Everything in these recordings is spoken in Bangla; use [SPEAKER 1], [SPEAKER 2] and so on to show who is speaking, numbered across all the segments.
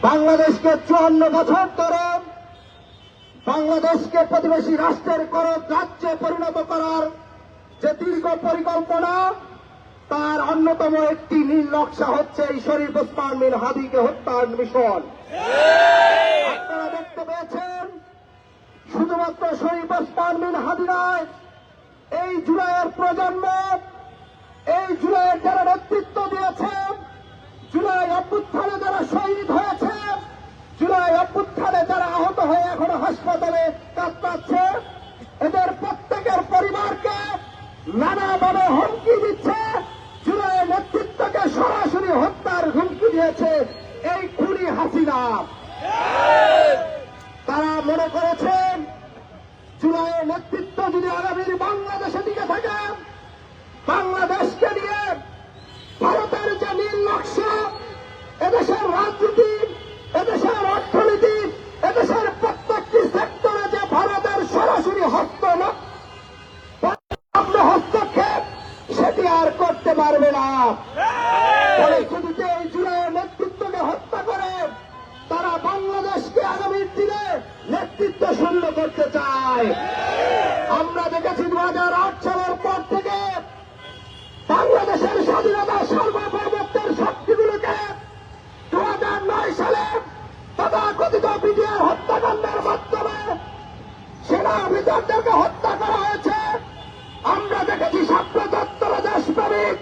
[SPEAKER 1] বাংলাদেশকে 54 বছর ধরে বাংলাদেশকে প্রতিবেশী রাষ্ট্রের রাজ্যে পরিণত করার যে দীর্ঘ পরিকল্পনা, তার অন্যতম একটি নীল নকশা হচ্ছে এই শরীফ ওসমান বিন হাদিকে হত্যার মিশন। আপনারা দেখতে পেয়েছেন, শুধুমাত্র শরীফ ওসমান বিন হাদি নয়, এই জুলাইয়ের প্রজন্ম, এই জুলাইয়ের যারা নেতৃত্ব দিয়েছে, জুলাই অভ্যুত্থানে যারা শহীদ হয়েছে, জুলাই অভ্যুত্থানে যারা আহত হয়ে এখনো হাসপাতালে কাতরাচ্ছে, এদের প্রত্যেকের পরিবারকে নানাভাবে হুমকি দিচ্ছে। জুলাইয়ের নেতৃত্বকে সরাসরি হত্যার হুমকি দিয়েছে এই খুনি হাসিনা। তারা মনে করেছেন জুলাইয়ের নেতৃত্ব যদি আগামীর বাংলাদেশে দিকে থাকে, বাংলাদেশকে নিয়ে ভারতের যে নীল নকশা, এদেশের রাজনীতি, এদেশের অর্থনীতি, এদেশের প্রত্যেকটি সেক্টরে যে ভারতের সরাসরি হস্তক্ষেপ, সেটি আর করতে পারবে না। পরিস্থিতিতে এই জুলাইয়ের নেতৃত্বকে হত্যা করে তারা বাংলাদেশকে আগামীর দিনে নেতৃত্ব শূন্য করতে চায়। আমরা দেখেছি 2008 সালের পর থেকে বাংলাদেশের স্বাধীনতা সার্বভৌমত্বের শক্তিগুলোকে 2009 সালে তথাকথিত বিডিআর হত্যাকাণ্ডের মাধ্যমে সেনা অফিসারদেরকে হত্যা করা হয়েছে। আমরা দেখেছি শাপলা চত্বরে দেশপ্রেমিক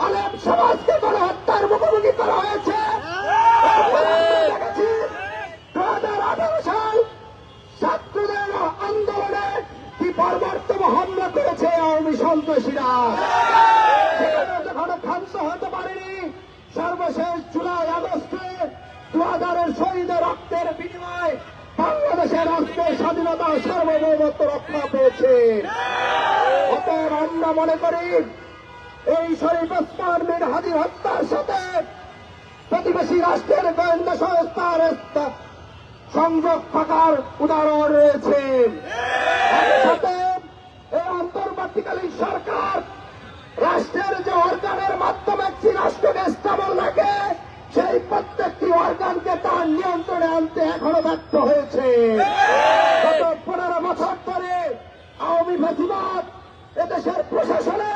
[SPEAKER 1] আলেম সমাজকে গণহত্যার মুখোমুখি করা হয়েছে। দেখেছি 2018 সাল ছাত্রদের আন্দোলনে কি বর্বরতম হামলা করেছে আওয়ামী সন্ত্রাসীরা, সেখানে যখন ক্ষান্ত হতে পারেনি, সর্বশেষ জুলাই আগস্টে 2000-এর শহীদের রক্তের বিনিময়ে বাংলাদেশের রাষ্ট্রের স্বাধীনতা সার্বভৌমত্ব রক্ষা পেয়েছে। অতএব আমরা মনে করি এই শরীফ ওসমান বিন হাদির হত্যার সাথে প্রতিবেশী রাষ্ট্রের গোয়েন্দা সংস্থার সংযোগ থাকার উদাহরণ রয়েছে। সাথে এই অন্তর্বর্তীকালীন সরকার রাষ্ট্রের যে অর্গানের মাধ্যমে একটি রাষ্ট্রকে স্থাপন রাখে, সেই প্রত্যেকটি অর্গানকে তার নিয়ন্ত্রণে আনতে এখনো ব্যর্থ হয়েছে। গত 15 বছর ধরে আওয়ামী ফ্যাসিবাদ এদেশের প্রশাসনে,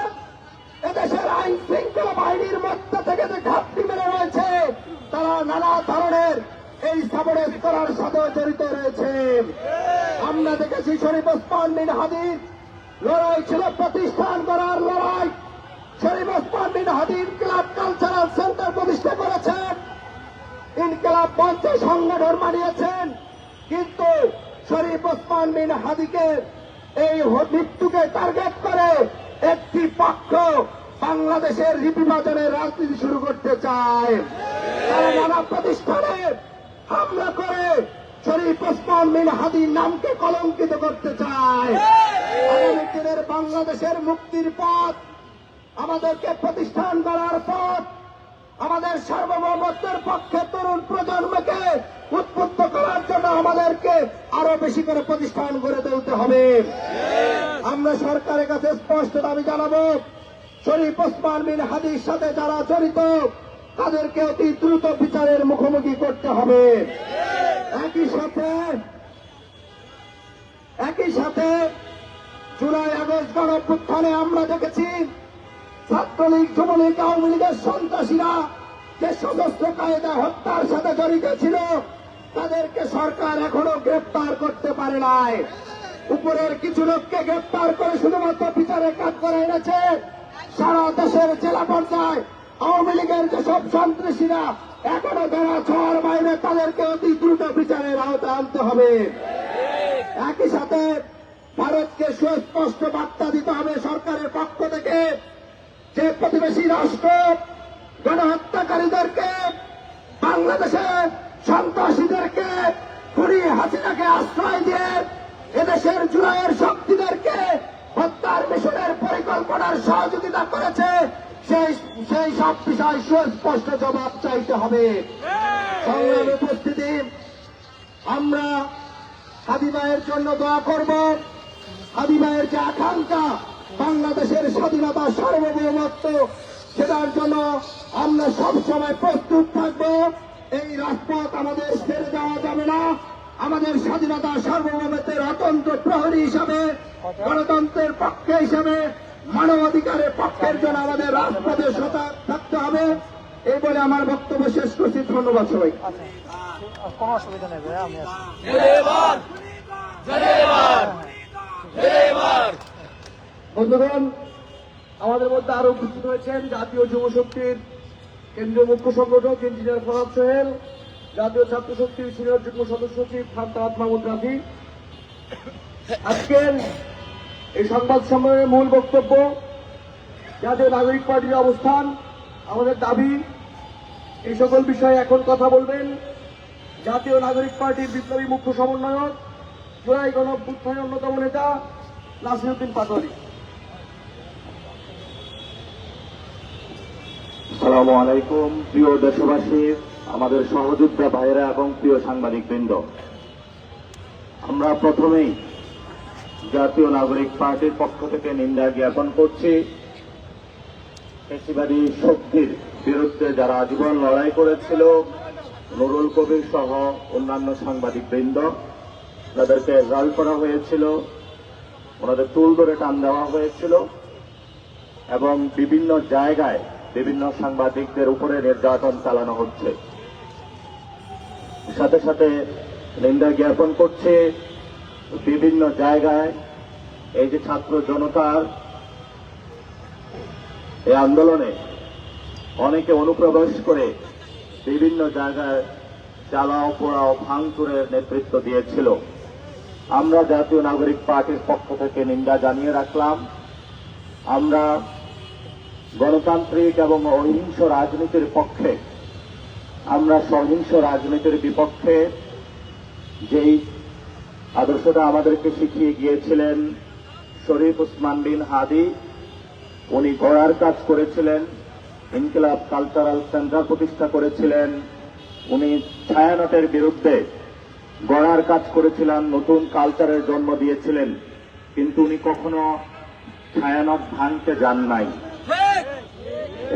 [SPEAKER 1] এদেশের আইন শৃঙ্খলা বাহিনীর মধ্য থেকে যে ঘাটতি মেরে রয়েছে, তারা নানা ধরনের এই সাবরেজ করার সাথে জড়িত রয়েছে। আমরা দেখেছি শরীফ ওসমান বিন হাদির লড়াই ছিল প্রতিষ্ঠান করার লড়াই। শরীফ ওসমান বিন হাদি ইনকিলাব কালচারাল সেন্টার প্রতিষ্ঠা করেছেন, ইনকিলাব মঞ্চে সংগঠন বানিয়েছেন, কিন্তু শরীফ ওসমান বিন হাদিকে এই মৃত্যুকে টার্গেট করে একটি পক্ষ বাংলাদেশের রিপিবাজনের রাজনীতি শুরু করতে চায়। তারা নানা প্রতিষ্ঠানে হামলা করে শরীফ ওসমান বিন হাদির নামকে কলঙ্কিত করতে চায়। আগামী দিনের বাংলাদেশের মুক্তির পথ, আমাদেরকে প্রতিষ্ঠান করার পথ, আমাদের সার্বভৌমত্বের পক্ষে তরুণ প্রজন্মকে উদ্বুদ্ধ করার জন্য আমাদেরকে আরো বেশি করে প্রতিষ্ঠান গড়ে তুলতে হবে। আমরা সরকারের কাছে স্পষ্ট দাবি জানাবো, শরীফ ওসমান বিন হাদির সাথে যারা জড়িত তাদেরকে অতি দ্রুত বিচারের মুখোমুখি করতে হবে। একই সাথে জুলাই আগস্ট গণঅভ্যুত্থানে আমরা দেখেছি ছাত্রলীগ, যুবলীগ, আওয়ামী লীগের সন্ত্রাসীরা যে সশস্ত্র কায়দা হত্যার সাথে জড়িত ছিল, তাদেরকে সরকার এখনো গ্রেপ্তার করতে পারে নাই। উপরের কিছু লোককে গ্রেপ্তার করে শুধুমাত্র বিচারের কাজ করে এনেছে। সারা দেশের জেলা পর্যায়ে আওয়ামী লীগের যেসব সন্ত্রাসীরা এখনো যারা ছোঁয়ার বাইরে, তাদেরকে অতি দ্রুত বিচারের আওতায় আনতে হবে। একই সাথে ভারতকে সুস্পষ্ট বার্তা দিতে হবে সরকারের পক্ষ থেকে, যে প্রতিবেশী রাষ্ট্র গণহত্যাকারীদেরকে, বাংলাদেশে সন্ত্রাসীদেরকে, খুনি হাসিনাকে আশ্রয় দিয়ে এদেশের জুলাইয়ের শক্তিদেরকে হত্যার মিশনের পরিকল্পনার সহযোগিতা করেছে, সেই সব বিষয় সুস্পষ্ট জবাব চাইতে হবে। সংগ্রামী উপস্থিতি, আমরা হাদি ভাইয়ের জন্য দোয়া করব। হাদি ভাইয়ের যে আকাঙ্ক্ষা বাংলাদেশের স্বাধীনতা সার্বভৌমত্ব, সেটার জন্য আমরা সবসময় প্রস্তুত থাকবো। এই রাজপথ আমাদের ছেড়ে দেওয়া যাবে না। আমাদের স্বাধীনতা সার্বভৌমত্বের অতন্ত্র প্রহরী হিসাবে, গণতন্ত্রের পক্ষে হিসাবে, মানবাধিকারের পক্ষের জন্য আমাদের রাজপথে সজাগ থাকতে হবে। এই বলে আমার বক্তব্য শেষ করছি। ধন্যবাদ সবাই।
[SPEAKER 2] কোনো অসুবিধা নেই ভাই, আমি আছি।
[SPEAKER 1] বন্ধুগণ, আমাদের মধ্যে আরো উপস্থিত হয়েছেন জাতীয় যুব শক্তির কেন্দ্রীয় মুখ্য সংগঠক ইঞ্জিনিয়ার ফরাদ সোহেল, জাতীয় ছাত্র শক্তির সিনিয়র যুগ্ম সদস্য সচিব ফারহাদ মাহমুদ রাফি। আজকের এই সংবাদ সম্মেলনের মূল বক্তব্য জাতীয় নাগরিক পার্টির অবস্থান, আমাদের দাবি, এই সকল বিষয়ে এখন কথা বলবেন জাতীয় নাগরিক পার্টির বিপ্লবী মুখ্য সমন্বয়ক, জুলাই গণঅভ্যুত্থানের অন্যতম নেতা নাসিরউদ্দিন পাটোয়ারি।
[SPEAKER 3] আসসালামু আলাইকুম। প্রিয় দেশবাসী, আমাদের সহযোদ্ধা ভাইরা এবং প্রিয় সাংবাদিকবৃন্দ, আমরা প্রথমেই জাতীয় নাগরিক পার্টির পক্ষ থেকে নিন্দা জ্ঞাপন করছি ফ্যাসিবাদী শক্তির বিরুদ্ধে যারা আজীবন লড়াই করেছিল, নুরুল কবির সহ অন্যান্য সাংবাদিকবৃন্দ, যাদেরকে জাল করা হয়েছিল, ওনাদের চুল ধরে টান দেওয়া হয়েছিল এবং বিভিন্ন জায়গায় বিভিন্ন সাংবাদিকদের উপরে নির্যাতন চালানো হচ্ছে। সাথে সাথে নিন্দা জ্ঞাপন করছে বিভিন্ন জায়গায় এই যে ছাত্র জনতার এই আন্দোলনে অনেকে অনুপ্রবেশ করে বিভিন্ন জায়গায় জ্বালাও পোড়াও ভাঙচুরের নেতৃত্ব দিয়েছিল। আমরা জাতীয় নাগরিক পার্টির পক্ষ থেকে নিন্দা জানিয়ে রাখলাম। আমরা গণতান্ত্রিক এবং অহিংস রাজনীতির পক্ষে, আমরা সহিংস রাজনীতির বিপক্ষে। যেই আদর্শটা আমাদেরকে শিখিয়ে গিয়েছিলেন শরীফ ওসমান বিন হাদি, উনি গড়ার কাজ করেছিলেন, ইনকিলাব কালচারাল সেন্টার প্রতিষ্ঠা করেছিলেন, উনি ছায়ানটের বিরুদ্ধে গড়ার কাজ করেছিলেন, নতুন কালচারের জন্ম দিয়েছিলেন, কিন্তু উনি কখনো ছায়ানট ভাঙতে যান নাই।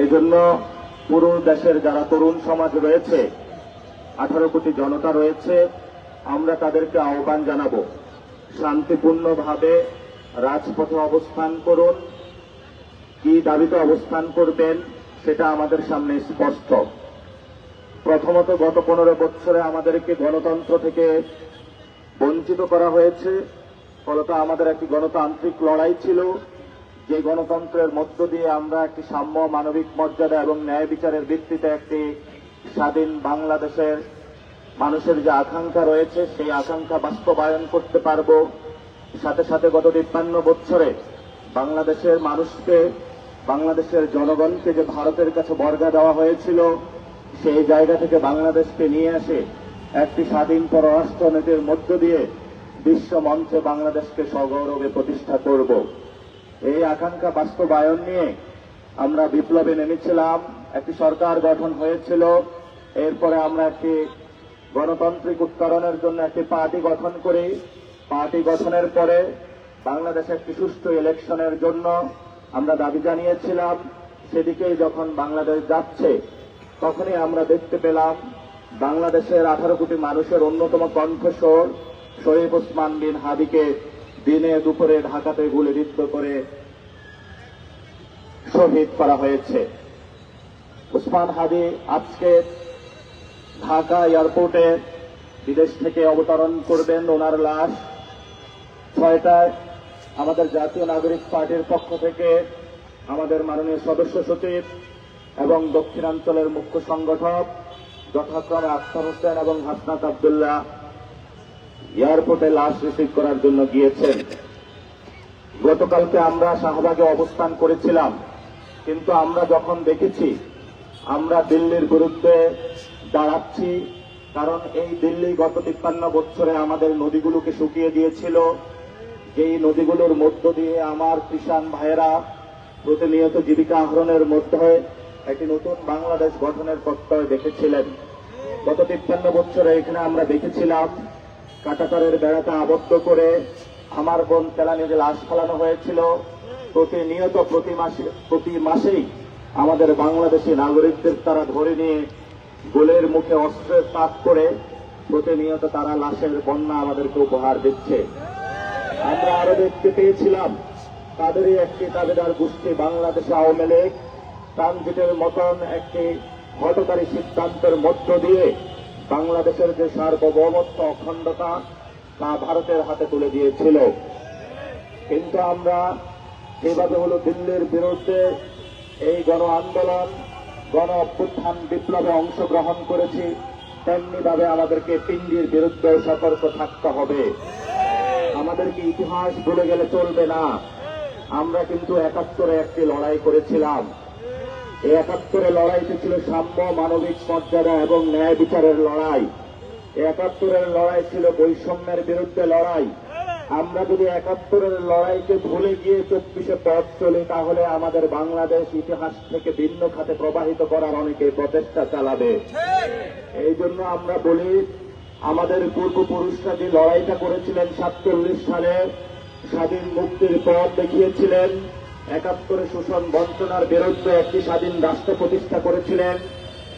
[SPEAKER 3] এই জন্য পুরো দেশের যারা তরুণ সমাজ রয়েছে, 18 কোটি জনতা রয়েছে, আমরা তাদেরকে আহ্বান জানাবো শান্তিপূর্ণভাবে রাজপথে অবস্থান করুন। কি দাবিতে অবস্থান করবেন সেটা আমাদের সামনে স্পষ্ট। প্রথমত, গত 15 বছরে আমাদেরকে গণতন্ত্র থেকে বঞ্চিত করা হয়েছে। ফলত আমাদের একটি গণতান্ত্রিক লড়াই ছিল, যে গণতন্ত্রের মধ্য দিয়ে আমরা একটি সাম্য, মানবিক মর্যাদা এবং ন্যায় বিচারের ভিত্তিতে একটি স্বাধীন বাংলাদেশের মানুষের যে আকাঙ্ক্ষা রয়েছে সেই আকাঙ্ক্ষা বাস্তবায়ন করতে পারব। সাথে সাথে গত 53 বছরে বাংলাদেশের মানুষকে, বাংলাদেশের জনগণকে যে ভারতের কাছে বর্গা দেওয়া হয়েছিল, সেই জায়গা থেকে বাংলাদেশকে নিয়ে আসে একটি স্বাধীন পররাষ্ট্রনীতির মধ্য দিয়ে বিশ্ব মঞ্চে বাংলাদেশকে সগৌরবে প্রতিষ্ঠা করব। এই আকাঙ্ক্ষা বাস্তবায়ন নিয়ে আমরা বিপ্লবে নেমেছিলাম। একটি সরকার গঠন হয়েছিল। এরপরে আমরা একটি গণতান্ত্রিক উত্তরণের জন্য একটি পার্টি গঠন করি। পার্টি গঠনের পরে বাংলাদেশে একটি সুষ্ঠু ইলেকশনের জন্য আমরা দাবি জানিয়েছিলাম। সেদিকেই যখন বাংলাদেশ যাচ্ছে, তখনই আমরা দেখতে পেলাম বাংলাদেশের 18 কোটি মানুষের অন্যতম কণ্ঠস্বর শরীফ ওসমান বিন হাদিকে দিনে দুপুরে ঢাকাতে গুলিবিদ্ধ করে শহীদ করা হয়েছে। ওসমান হাদি আজকে ঢাকা এয়ারপোর্টে বিদেশ থেকে অবতরণ করবেন। ওনার লাশ 6টায় আমাদের জাতীয় নাগরিক পার্টির পক্ষ থেকে আমাদের মাননীয় সদস্য সচিব এবং দক্ষিণাঞ্চলের মুখ্য সংগঠক যথাক্রমে আখতার হোসেন এবং হাসনাত আব্দুল্লাহ এয়ারপোর্টে লাশ রিসিভ করার জন্য গিয়েছেন। গতকালকে আমরা শাহবাগে অবস্থান করেছিলাম, কিন্তু আমরা যখন দেখেছি আমরা দিল্লির বিরুদ্ধে দাঁড়াচ্ছি, কারণ এই দিল্লি গত 53 বছরে আমাদের নদীগুলোকে শুকিয়ে দিয়েছিল। যেই নদীগুলোর মধ্য দিয়ে আমার কিষাণ ভাইয়েরা প্রতিনিয়ত জীবিকা আহরণের মধ্যে একটি নতুন বাংলাদেশ গঠনের প্রত্যয় দেখেছিলেন। গত 53 বছরে এখানে আমরা দেখেছিলাম কাঁটাতারের বেড়াতে আবদ্ধ করে আমার বোন কেলানির লাশ ফেলানো হয়েছিল। প্রতিনিয়ত প্রতি মাসেই আমাদের বাংলাদেশি নাগরিকদের তারা ধরে নিয়ে গোলের মুখে অস্ত্রের তাক করে প্রতিনিয়ত তারা লাশের বন্যা আমাদেরকে উপহার দিচ্ছে। আমরা আরো দেখতে পেয়েছিলাম তাদেরই একটি তাবেদার গোষ্ঠী বাংলাদেশ আওয়ামী লীগ ট্রানজিটের মতন একটি হঠকারী সিদ্ধান্তের মধ্য দিয়ে বাংলাদেশের যে সার্বভৌমত্ব অখণ্ডতা তা ভারতের হাতে তুলে দিয়েছিল। কিন্তু আমরা যেভাবে হলো দিল্লির বিরুদ্ধে এই গণ আন্দোলন গণ অভ্যুত্থান বিপ্লবে অংশগ্রহণ করেছি, তেমনি ভাবে আমাদেরকে পিন্ডির বিরুদ্ধে সতর্ক থাকতে হবে। আমাদেরকে ইতিহাস ভুলে গেলে চলবে না। আমরা কিন্তু ৭১-এ একটি লড়াই করেছিলাম। এই ৭১-এর লড়াইটি ছিল সাম্য, মানবিক মর্যাদা এবং ন্যায় বিচারের লড়াই। এই ৭১-এর লড়াই ছিল বৈষম্যের বিরুদ্ধে লড়াই। আমরা যদি ৭১-এর লড়াইকে ভুলে গিয়ে ২৪-এ পথ চলি, তাহলে আমাদের বাংলাদেশ ইতিহাস থেকে ভিন্ন খাতে প্রবাহিত করার অনেকে প্রচেষ্টা চালাবে। এই জন্য আমরা বলি, আমাদের পূর্বপুরুষরা যে লড়াইটা করেছিলেন ৪৭ সালে, স্বাধীন মুক্তির পথ দেখিয়েছিলেন, ৭১-এ শোষণ বঞ্চনার বিরুদ্ধে একটি স্বাধীন রাষ্ট্র প্রতিষ্ঠা করেছিলেন,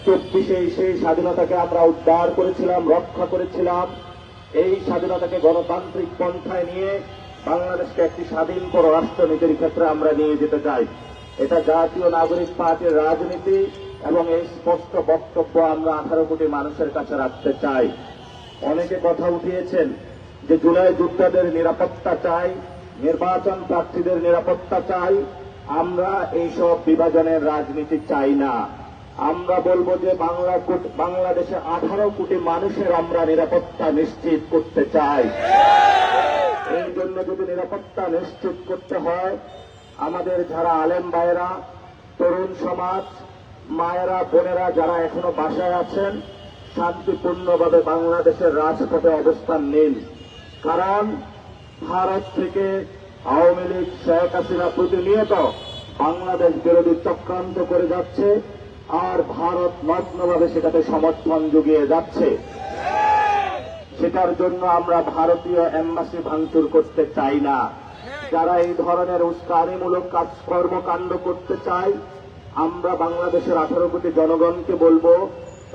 [SPEAKER 3] ২৪-এ সেই স্বাধীনতাকে আমরা উদ্ধার করেছিলাম, রক্ষা করেছিলাম। এই স্বাধীনতাকে গণতান্ত্রিক পন্থায় নিয়ে বাংলাদেশকে একটি স্বাধীন পররাষ্ট্রনীতির ক্ষেত্রে আমরা নিয়ে যেতে চাই। এটা জাতীয় নাগরিক পার্টির রাজনীতি এবং এই স্পষ্ট বক্তব্য আমরা ১৮ কোটি মানুষের কাছে রাখতে চাই। অনেকে কথা উঠিয়েছেন যে জুলাই যোদ্ধাদের নিরাপত্তা চাই, নির্বাচন প্রার্থীদের নিরাপত্তা চাই। আমরা এইসব বিভাজনের রাজনীতি চাই না। আমরা বলবো যে বাংলাদেশে ১৮ কোটি মানুষের আমরা নিরাপত্তা নিশ্চিত করতে চাই। এই জন্য যদি নিরাপত্তা নিশ্চিত করতে হয়, আমাদের যারা আলেম ভাইয়েরা, তরুণ সমাজ, মায়েরা, বোনেরা যারা এখনো বাসায় আছেন, শান্তিপূর্ণভাবে বাংলাদেশের রাজপথে অবস্থান নিন। কারণ ভারত থেকে আওয়ামী লীগ, শেখ হাসিনা প্রতিনিয়ত বাংলাদেশ বিরোধী চক্রান্ত করে যাচ্ছে, আর ভারত নগ্নভাবে সেটাতে সমর্থন জুগিয়ে যাচ্ছে। সেটার জন্য আমরা ভারতীয় এম্বাসি ভাঙচুর করতে চাই না। যারা এই ধরনের উস্কানিমূলক কর্মকাণ্ড করতে চায়, আমরা বাংলাদেশের ১৮ কোটি জনগণকে বলবো,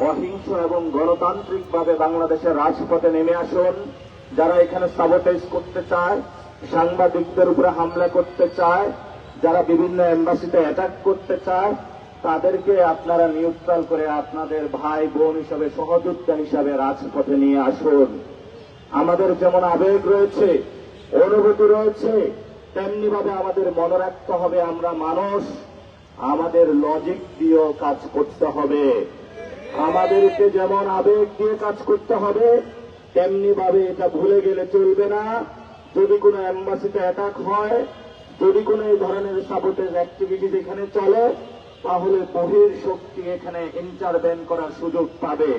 [SPEAKER 3] অহিংস এবং গণতান্ত্রিকভাবে বাংলাদেশের রাজপথে নেমে আসুন। যারা এখানে সাবোটেজ করতে চায়, সাংবাদিকদের উপরে হামলা করতে চায়, যারা বিভিন্ন এম্বাসিতে অ্যাটাক করতে চায়, তাদেরকে আপনারা নিউট্রাল করে আপনাদের ভাই বোন হিসাবে, সহযোদ্ধা হিসাবে রাজপথে নিয়ে আসুন। আমাদের যেমন আবেগ রয়েছে, অনুভূতি রয়েছে, তেমনি ভাবে আমাদের মনে রাখতে হবে আমরা মানুষ। আমাদের লজিক দিয়েও কাজ করতে হবে। আমাদেরকে যেমন আবেগ দিয়ে কাজ করতে হবে, তেমনি ভাবে এটা ভুলে গেলে চলবে না। যদি কোনো এম্বাসিতে অ্যাটাক হয়, যদি কোনো এই ধরনের সাবোটেজ অ্যাক্টিভিটিস এখানে চলে, তাহলে বহির শক্তি এখানে ইন্টারভেন করার সুযোগ পাবে।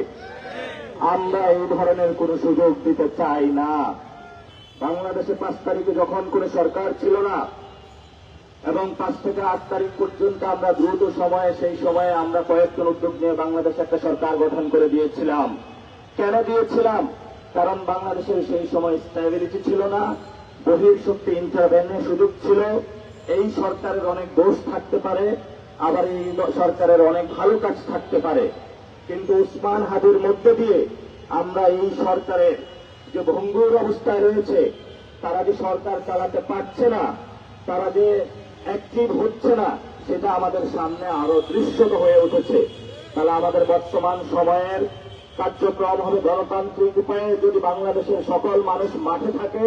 [SPEAKER 3] আমরা এই ধরনের কোনো সুযোগ দিতে চাই না। বাংলাদেশে ৫ তারিখে যখন কোনো সরকার ছিল না এবং ৫ থেকে ৮ তারিখ পর্যন্ত আমরা দ্রুত সময়ে, সেই সময়ে আমরা কয়েকজন উদ্যোগ নিয়ে বাংলাদেশে একটা সরকার গঠন করে দিয়েছিলাম। কেন দিয়েছিলাম? কারণ বাংলাদেশের সেই সময় স্ট্যাবিলিটি ছিল না, বহির শক্তি ইন্টারভেনের সুযোগ ছিল। এই সরকারের অনেক দোষ থাকতে পারে, আবার এই সরকারের অনেক ভালো কাজ থাকতে পারে, কিন্তু উসমান হাদির মধ্যে দিয়ে আমরা এই সরকারের যে ভঙ্গুর অবস্থায় রয়েছে, তারা যে সরকার চালাতে পারছে না, তারা যে অ্যাক্টিভ হচ্ছে না, সেটা আমাদের সামনে আরো দৃশ্যত হয়ে উঠেছে। তাহলে আমাদের বর্তমান সময়ের কার্যক্রম হবে গণতান্ত্রিক উপায়ে। যদি বাংলাদেশের সকল মানুষ মাঠে থাকে,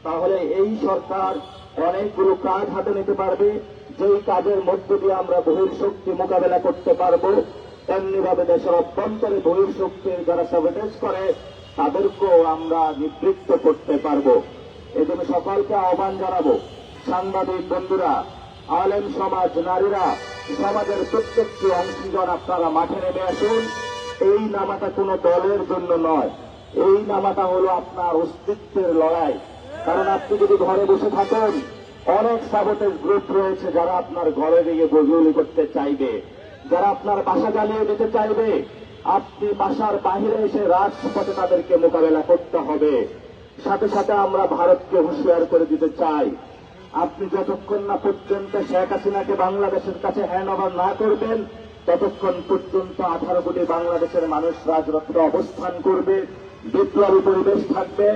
[SPEAKER 3] তাহলে এই সরকার অনেকগুলো কাজ হাতে নিতে পারবে, যেই কাজের মধ্য দিয়ে আমরা বহির্শক্তি মোকাবেলা করতে পারবো। তেমনিভাবে দেশের অভ্যন্তরে বহির্শক্তির যারা সাবোটেজ করে, তাদেরকেও আমরা নিবৃত্ত করতে পারবো। এই জন্য সকলকে আহ্বান জানাবো, সাংবাদিক বন্ধুরা, আলেম সমাজ, নারীরা, সমাজের প্রত্যেকটি অংশীজন আপনারা মাঠে নেমে আসুন। এই নামাটা কোনো দলের জন্য নয়, এই নামাটা হলো আপনার অস্তিত্বের লড়াই। কারণ আপনি যদি ঘরে বসে থাকেন, অনেক সাবোটেজ গ্রুপ রয়েছে যারা আপনার ঘরে গিয়ে গজুলি করতে চাইবে, যারা আপনার বাসা জ্বালিয়ে দিতে চাইবে। আপনি বাসার বাহিরে এসে রাজপথে তাদেরকে মোকাবেলা করতে হবে। সাথে সাথে আমরা ভারতকে হুঁশিয়ার করে দিতে চাই, আপনি যতক্ষণ না পর্যন্ত শেখ হাসিনাকে বাংলাদেশের কাছে হ্যান্ড ওভার না করবেন, ততক্ষণ পর্যন্ত 18 কোটি বাংলাদেশের মানুষ রাজপথে অবস্থান করবে, বিপ্লবী পরিবেশ থাকবে।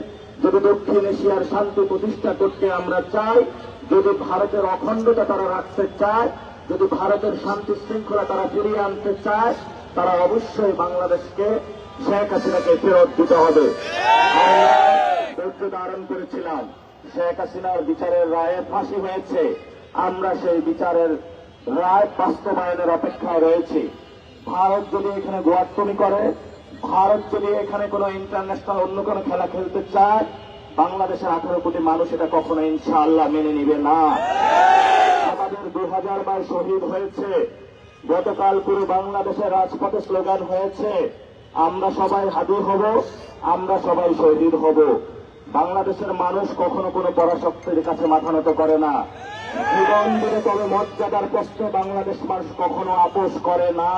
[SPEAKER 3] যদি দক্ষিণ এশিয়ার শান্তি প্রতিষ্ঠা করতে আমরা চাই, যদি ভারতের অখণ্ডতা তারা রাখতে চায়, যদি ভারতের শান্তি শৃঙ্খলা তারা ফিরিয়ে আনতে চায়, তারা অবশ্যই বাংলাদেশকে শেখ হাসিনাকে ফেরত দিতে হবে। আমরা ধৈর্য ধারণ করেছিলাম, শেখ হাসিনার বিচারের রায়ে ফাঁসি হয়েছে, আমরা সেই বিচারের রায় বাস্তবায়নের অপেক্ষায় রয়েছি। ভারত যদি এখানে গোয়াত্তমি করে, ভারত যদি এখানে কোনো ইন্টারন্যাশনাল অন্য কোনো খেলা খেলতে চায়, বাংলাদেশের 18 কোটি মানুষ এটা কখনো ইনশাআল্লাহ মেনে নিবে না। আমাদের 2000 বার শহীদ হয়েছে, গতকাল পুরো বাংলাদেশের রাজপথে স্লোগান হয়েছে, আমরা সবাই হাদি হব, আমরা সবাই শহীদ হব। বাংলাদেশের মানুষ কখনো কোনো পরাশক্তির কাছে মাথা নত করে না। জীবন দিলে তবে মর্যাদার প্রশ্নে বাংলাদেশ মানুষ কখনো আপোষ করে না।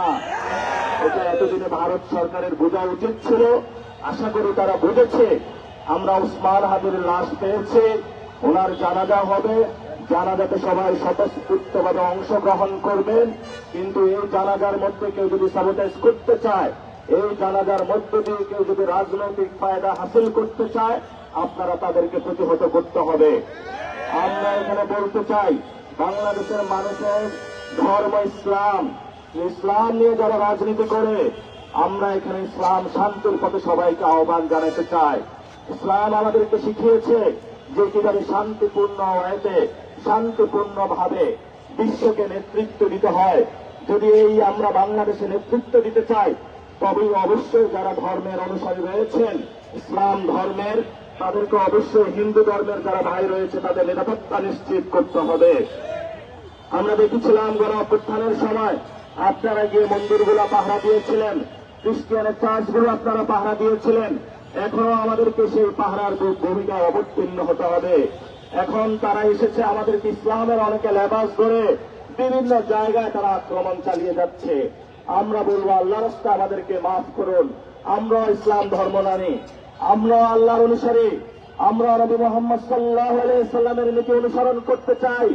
[SPEAKER 3] এটা এতদিনে ভারত সরকারের বোঝা উচিত ছিল, আশা করি তারা বুঝেছে। আমরা ওসমান হাদির লাশ পেয়েছি, ওনার জানাজা হবে, জানাজাতে সবাই স্বতঃস্ফূর্তভাবে অংশগ্রহণ করবেন। কিন্তু এই জানাজার মধ্যে কেউ যদি সাবোটাইজ করতে চায়, এই জানাজার মধ্য দিয়ে কেউ যদি রাজনৈতিক ফায়দা হাসিল করতে চায়, আপনারা তাদেরকে প্রতিহত করতে হবে। আমরা এখানে বলতে চাই, বাংলাদেশের মানুষের ধর্ম ইসলাম, ইসলাম নিয়ে যারা রাজনীতি করে, আমরা এখানে ইসলাম শান্তির পথে সবাইকে আহ্বান জানাতে চাই। ইসলাম আমাদেরকে শিখিয়েছে যে কিভাবে শান্তিপূর্ণ ওয়েতে, শান্তিপূর্ণভাবে বিশ্বকে নেতৃত্ব দিতে হয়। যদি এই আমরা বাংলাদেশে নেতৃত্ব দিতে চাই, তবেই অবশ্যই যারা ধর্মের অনুসারী রয়েছেন ইসলাম ধর্মের, তাদেরকে অবশ্যই হিন্দু ধর্মের যারা ভাই রয়েছে তাদের নিরাপত্তা নিশ্চিত করতে হবে। আমরা দেখেছিলাম গণ অভ্যুত্থানের সময় আপনারা গিয়ে মন্দিরগুলো পাহারা দিয়েছিলেন, খ্রিস্টানের চার্চগুলো আপনারা পাহারা দিয়েছিলেন। এখনো আমাদেরকে সেই পাহারার ভূমিকা অবতীর্ণ হতে হবে। এখন তারা এসেছে আমাদেরকে ইসলামের অনেকে লেবাস ধরে বিভিন্ন জায়গায় তারা আক্রমণ চালিয়ে যাচ্ছে। আমরা বলবো আল্লাহর রাস্তা আমাদেরকে মাফ করুন, আমরা ইসলাম ধর্ম মানি, আমরা আল্লাহর অনুসারী, আমরা নবী মুহাম্মদ সাল্লাল্লাহু আলাইহি সাল্লামের নীতি অনুসরণ করতে চাই।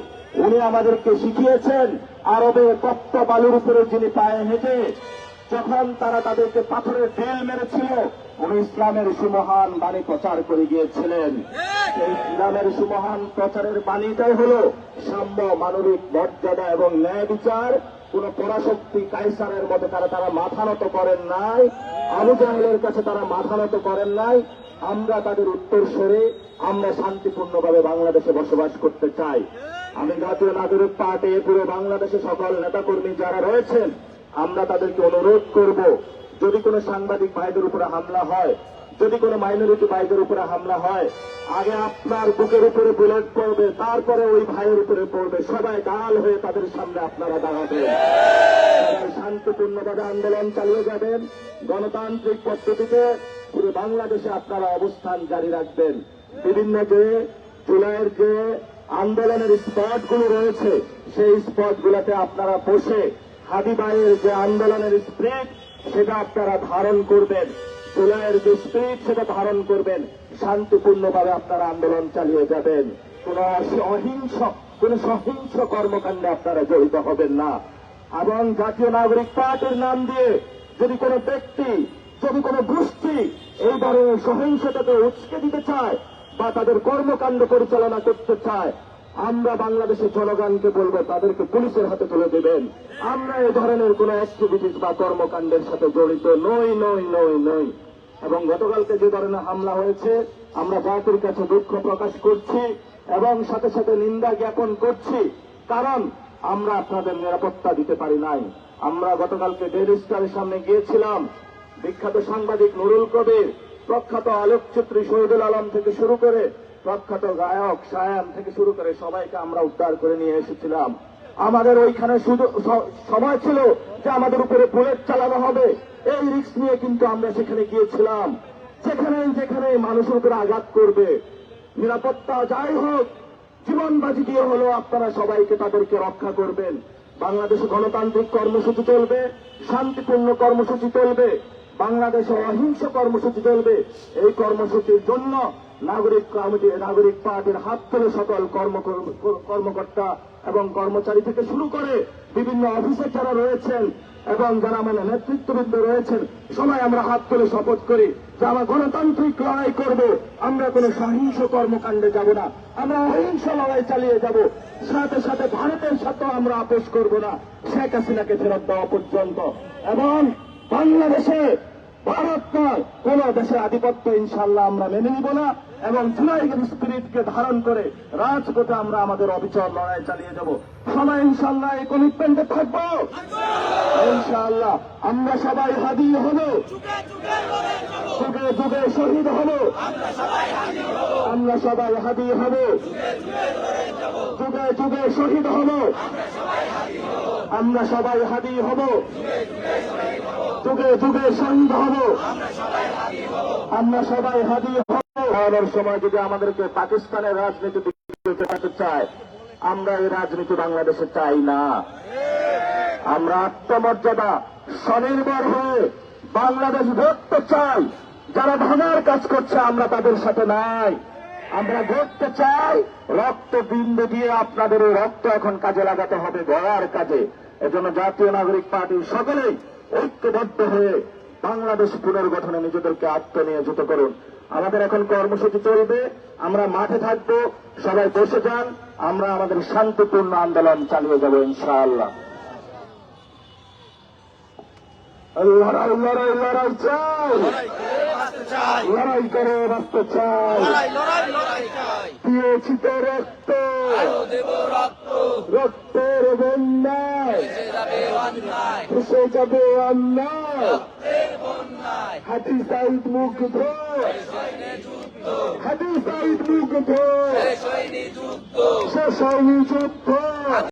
[SPEAKER 3] উনি আমাদেরকে শিখিয়েছেন, আরবে তপ্ত বালুর উপরে যিনি পায়ে হেঁটে যখন তারা তাদেরকে পাথরের ঢিল মেরেছিল, উনি ইসলামের সুমহান বাণী প্রচার করে গিয়েছিলেন। এই ইসলামের সুমহান প্রচারের বাণীটাই হলো সাম্য, মানবিক মর্যাদা এবং ন্যায় বিচার। কোন পরাশক্তি কাইসারের মধ্যে তারা মাথা নত করেন নাই, আবু জাহেলের কাছে তারা মাথা নত করেন নাই। আমরা তাদের উত্তরসূরি, আমরা শান্তিপূর্ণভাবে বাংলাদেশে বসবাস করতে চাই। আমি জাতীয় নাগরিক পার্টি পুরো বাংলাদেশে সকল নেতাকর্মী যারা রয়েছেন, আমরা তাদেরকে অনুরোধ করব, যদি কোনো সাংবাদিক ভাইদের উপরে হামলা হয়, যদি কোনো মাইনরিটি ভাইদের উপরে হামলা হয়, আগে আপনার বুকের উপরে বুলেট পড়বে, তারপরে ওই ভাইয়ের উপরে পড়বে। সবাই ঢাল হয়ে তাদের সামনে আপনারা দাঁড়াবেন, সবাই শান্তিপূর্ণভাবে আন্দোলন চালিয়ে যাবেন। গণতান্ত্রিক পদ্ধতিতে পুরো বাংলাদেশে আপনারা অবস্থান জারি রাখবেন। বিভিন্ন যে জুলাইয়ের যে আন্দোলনের স্পটগুলো রয়েছে, সেই স্পটগুলোতে আপনারা বসে হাদি ভাইয়ের যে আন্দোলনের স্পিরিট সেটা আপনারা ধারণ করবেন, জুলাইয়ের যে স্পিরিট সেটা ধারণ করবেন। শান্তিপূর্ণভাবে আপনারা আন্দোলন চালিয়ে যাবেন। কোন সহিংস কর্মকাণ্ডে আপনারা জড়িত হবেন না। এবং জাতীয় নাগরিক পার্টির নাম দিয়ে যদি কোনো ব্যক্তি, যদি কোনো গোষ্ঠী এই ধরনের সহিংসতাকে উস্কে দিতে চায় বা তাদের কর্মকাণ্ড পরিচালনা করতে চায়, আমরা বাংলাদেশের জনগণকে বলবো তাদেরকে পুলিশের হাতে তুলে দেবেন। আমরা এই ধরনের কোন অ্যাক্টিভিটিস বা কর্মকাণ্ডের সাথে জড়িত নই। এবং গতকালকে যে ধরনের হামলা হয়েছে, আমরা জাতির কাছে দুঃখ প্রকাশ করছি এবং সাথে সাথে নিন্দা জ্ঞাপন করছি, কারণ আমরা আপনাদের নিরাপত্তা দিতে পারি নাই। আমরা গতকালকে ডেইলি স্টারের সামনে গিয়েছিলাম, বিখ্যাত সাংবাদিক নুরুল কবির, প্রখ্যাত আলোকচিত্রী শহীদুল আলম থেকে শুরু করে প্রখ্যাত গায়ক শায়ান থেকে শুরু করে সবাইকে আমরা উদ্ধার করে নিয়ে এসেছিলাম। আমাদের ওইখানে সময় ছিল যে আমাদের উপরে বুলেট চালানো হবে, এই রিস্ক নিয়ে কিন্তু আমরা সেখানে গিয়েছিলাম। যেখানে মানুষের উপরে আঘাত করবে, নিরাপত্তা যাই হোক, জীবন বাজি দিয়ে হলো আপনারা সবাইকে তাদেরকে রক্ষা করবেন। বাংলাদেশে গণতান্ত্রিক কর্মসূচি চলবে, শান্তিপূর্ণ কর্মসূচি চলবে, বাংলাদেশে অহিংস কর্মসূচি চলবে। এই কর্মসূচির জন্য নাগরিক কমিটি, নাগরিক পার্টির হাত তুলে সকল কর্মকর্তা এবং কর্মচারী থেকে শুরু করে বিভিন্ন অফিসে যারা রয়েছেন
[SPEAKER 1] এবং যারা আমাদের নেতৃত্ববৃন্দ রয়েছেন সবাই আমরা হাত তুলে শপথ করি যে আমরা গণতান্ত্রিক লড়াই করব, আমরা কোনো সহিংস কর্মকাণ্ডে যাব না, আমরা অহিংস লড়াই চালিয়ে যাব, সাথে সাথে ভারতের সাথেও আমরা আপোষ করব না শেখ হাসিনাকে ফেরত দেওয়া পর্যন্ত। এবং বাংলাদেশে ভারত নয় কোন দেশের আধিপত্য ইনশাল্লাহ আমরা মেনে নিব না এবং জুলাইয়ের স্পিরিটকে ধারণ করে রাজপথে আমরা আমাদের অবিচল লড়াই চালিয়ে যাব। সবাই ইনশাল্লাহ এই কমিটমেন্টে থাকবো ইনশাআল্লাহ। আমরা সবাই হাদি হব, যুগে যুগে শহীদ হব, আমরা সবাই হাদি হব, যুগে যুগে শহীদ হব, আমরা সবাই হাদি হব, যুগে যুগে শহীদ হব, আমরা সবাই হাদি হব। আনার সময় যদি আমাদেরকে পাকিস্তানের রাজনীতি পেতে চায়, আমরা এই রাজনীতি বাংলাদেশে চাই না। আমরা আত্মমর্যাদা স্বনির্ভর হয়ে বাংলাদেশ গড়তে চাই। যারা ভাঙার কাজ করছে আমরা তাদের সাথে নাই, আমরা গড়তে চাই। রক্ত বিন্দু দিয়ে আপনাদের এই রক্ত এখন কাজে লাগাতে হবে গড়ার কাজে। এজন্য জাতীয় নাগরিক পার্টির সকলেই ঐক্যবদ্ধ হয়ে বাংলাদেশ পুনর্গঠনে নিজেদেরকে আত্মনিয়োজিত করুন। আমাদের এখন কর্মসূচি চলবে, আমরা মাঠে থাকব, সবাই বসে যান, আমরা আমাদের শান্তিপূর্ণ আন্দোলন চালিয়ে যাব ইনশাআল্লাহ। লড়াই লড়াই লড়াই চাই, লড়াই করে বাঁচতে চাই, দিয়েছি তো রক্ত, রক্তের বন্যায় ভেসে যাবে অন্যায়, হাজি সাইদ মুগ্ধ, হাজি সাইদ মুগ্ধ, শেষ হয়নি যুদ্ধ।